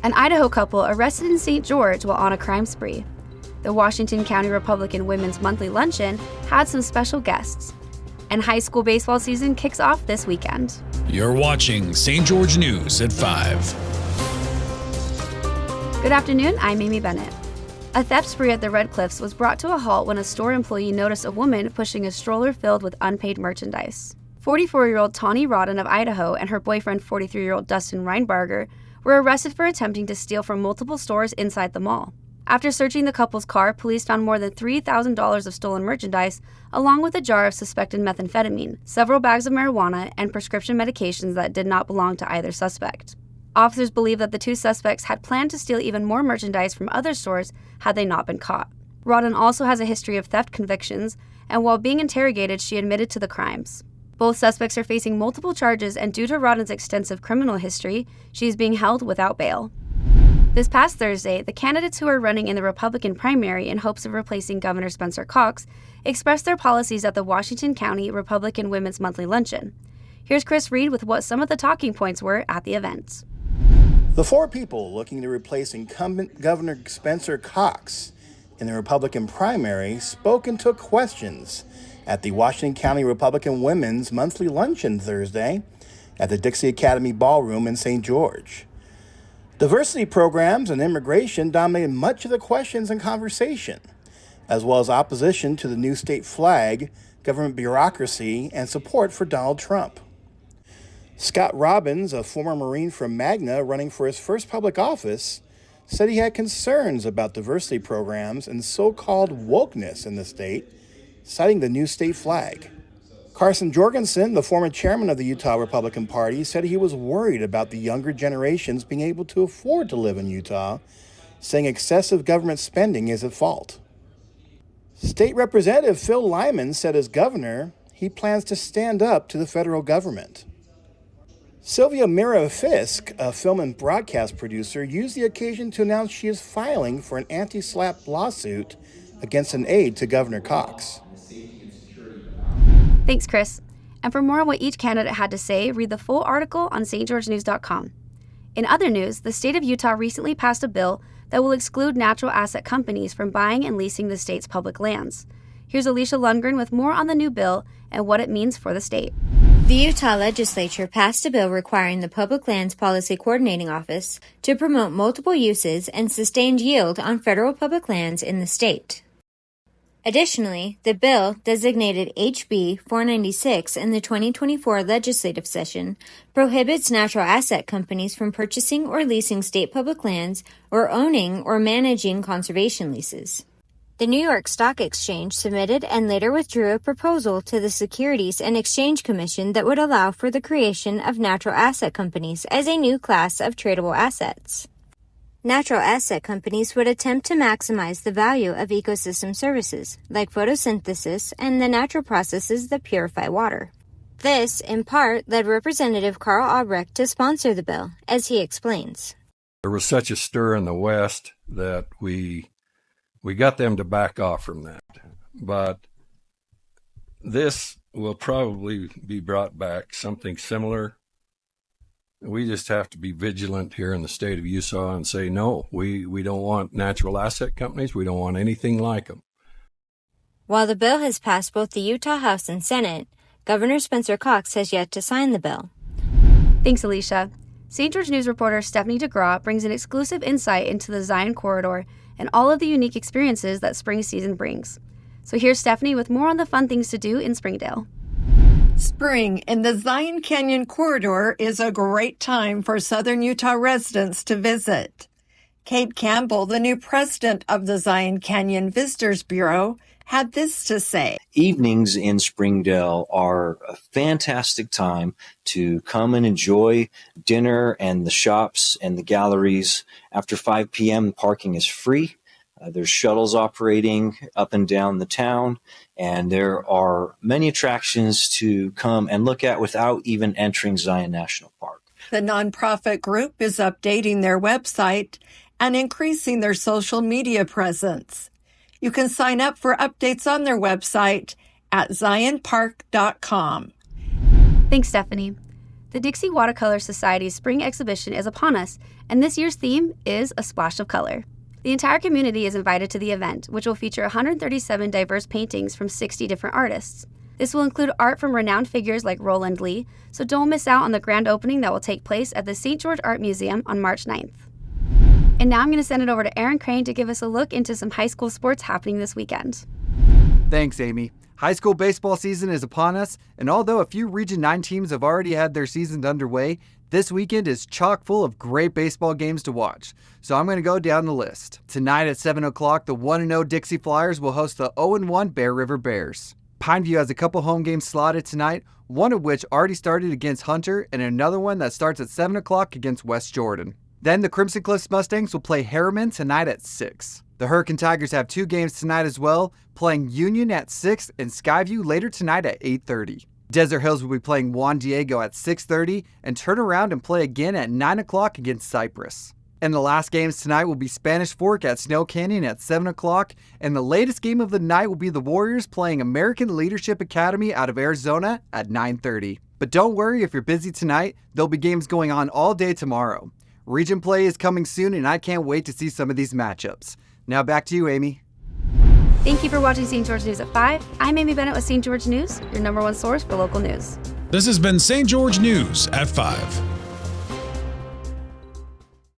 An Idaho couple arrested in St. George while on a crime spree. The Washington County Republican Women's Monthly Luncheon had some special guests. And high school baseball season kicks off this weekend. You're watching St. George News at 5. Good afternoon, I'm Amy Bennett. A theft spree at the Red Cliffs was brought to a halt when a store employee noticed a woman pushing a stroller filled with unpaid merchandise. 44-year-old Tawny Rodden of Idaho and her boyfriend, 43-year-old Dustin Reinbarger, were arrested for attempting to steal from multiple stores inside the mall. After searching the couple's car, police found more than $3,000 of stolen merchandise, along with a jar of suspected methamphetamine, several bags of marijuana, and prescription medications that did not belong to either suspect. Officers believe that the two suspects had planned to steal even more merchandise from other stores had they not been caught. Rodden also has a history of theft convictions, and while being interrogated, she admitted to the crimes. Both suspects are facing multiple charges, and due to Rodden's extensive criminal history, she is being held without bail. This past Thursday, the candidates who are running in the Republican primary in hopes of replacing Governor Spencer Cox expressed their policies at the Washington County Republican Women's Monthly Luncheon. Here's Chris Reed with what some of the talking points were at the event. The four people looking to replace incumbent Governor Spencer Cox in the Republican primary spoke and took questions at the Washington County Republican Women's Monthly Luncheon Thursday at the Dixie Academy Ballroom in St. George. Diversity programs and immigration dominated much of the questions and conversation, as well as opposition to the new state flag, government bureaucracy, and support for Donald Trump. Scott Robbins, a former Marine from Magna running for his first public office, said he had concerns about diversity programs and so-called wokeness in the state, citing the new state flag. Carson Jorgensen, the former chairman of the Utah Republican Party, said he was worried about the younger generations being able to afford to live in Utah, saying excessive government spending is at fault. State Representative Phil Lyman said as governor, he plans to stand up to the federal government. Sylvia Mira Fisk, a film and broadcast producer, used the occasion to announce she is filing for an anti-SLAPP lawsuit against an aide to Governor Cox. Thanks, Chris. And for more on what each candidate had to say, read the full article on stgeorgenews.com. In other news, the state of Utah recently passed a bill that will exclude natural asset companies from buying and leasing the state's public lands. Here's Alicia Lundgren with more on the new bill and what it means for the state. The Utah legislature passed a bill requiring the Public Lands Policy Coordinating Office to promote multiple uses and sustained yield on federal public lands in the state. Additionally, the bill, designated HB 496 in the 2024 legislative session, prohibits natural asset companies from purchasing or leasing state public lands or owning or managing conservation leases. The New York Stock Exchange submitted and later withdrew a proposal to the Securities and Exchange Commission that would allow for the creation of natural asset companies as a new class of tradable assets. Natural asset companies would attempt to maximize the value of ecosystem services, like photosynthesis and the natural processes that purify water. This, in part, led Representative Carl Albrecht to sponsor the bill, as he explains. There was such a stir in the West that we got them to back off from that. But this will probably be brought back, something similar. We just have to be vigilant here in the state of Utah and say, no, we don't want natural asset companies. We don't want anything like them. While the bill has passed both the Utah House and Senate, Governor Spencer Cox has yet to sign the bill. Thanks, Alicia. St. George News reporter Stephanie DeGraw brings an exclusive insight into the Zion Corridor and all of the unique experiences that spring season brings. So here's Stephanie with more on the fun things to do in Springdale. Spring in the Zion Canyon Corridor is a great time for Southern Utah residents to visit. Kate Campbell, the new president of the Zion Canyon Visitors Bureau, had this to say. Evenings in Springdale are a fantastic time to come and enjoy dinner and the shops and the galleries. After 5 p.m., parking is free. There's shuttles operating up and down the town, and there are many attractions to come and look at without even entering Zion National Park. The nonprofit group is updating their website and increasing their social media presence. You can sign up for updates on their website at zionpark.com. Thanks, Stephanie. The Dixie Watercolor Society's spring exhibition is upon us, and this year's theme is A Splash of Color. The entire community is invited to the event, which will feature 137 diverse paintings from 60 different artists. This will include art from renowned figures like Roland Lee, so don't miss out on the grand opening that will take place at the St. George Art Museum on March 9th. And now I'm going to send it over to Aaron Crane to give us a look into some high school sports happening this weekend. Thanks, Amy. High school baseball season is upon us, and although a few Region 9 teams have already had their seasons underway, this weekend is chock full of great baseball games to watch. So I'm going to go down the list. Tonight at 7 o'clock, the 1-0 Dixie Flyers will host the 0-1 Bear River Bears. Pineview has a couple home games slotted tonight, one of which already started against Hunter, and another one that starts at 7 o'clock against West Jordan. Then the Crimson Cliffs Mustangs will play Harriman tonight at 6. The Hurricane Tigers have 2 games tonight as well, playing Union at 6 and Skyview later tonight at 8:30. Desert Hills will be playing Juan Diego at 6:30 and turn around and play again at 9 o'clock against Cypress. And the last games tonight will be Spanish Fork at Snow Canyon at 7 o'clock, and the latest game of the night will be the Warriors playing American Leadership Academy out of Arizona at 9:30. But don't worry if you're busy tonight, there'll be games going on all day tomorrow. Region play is coming soon, and I can't wait to see some of these matchups. Now back to you, Amy. Thank you for watching St. George News at 5. I'm Amy Bennett with St. George News, your #1 source for local news. This has been St. George News at 5.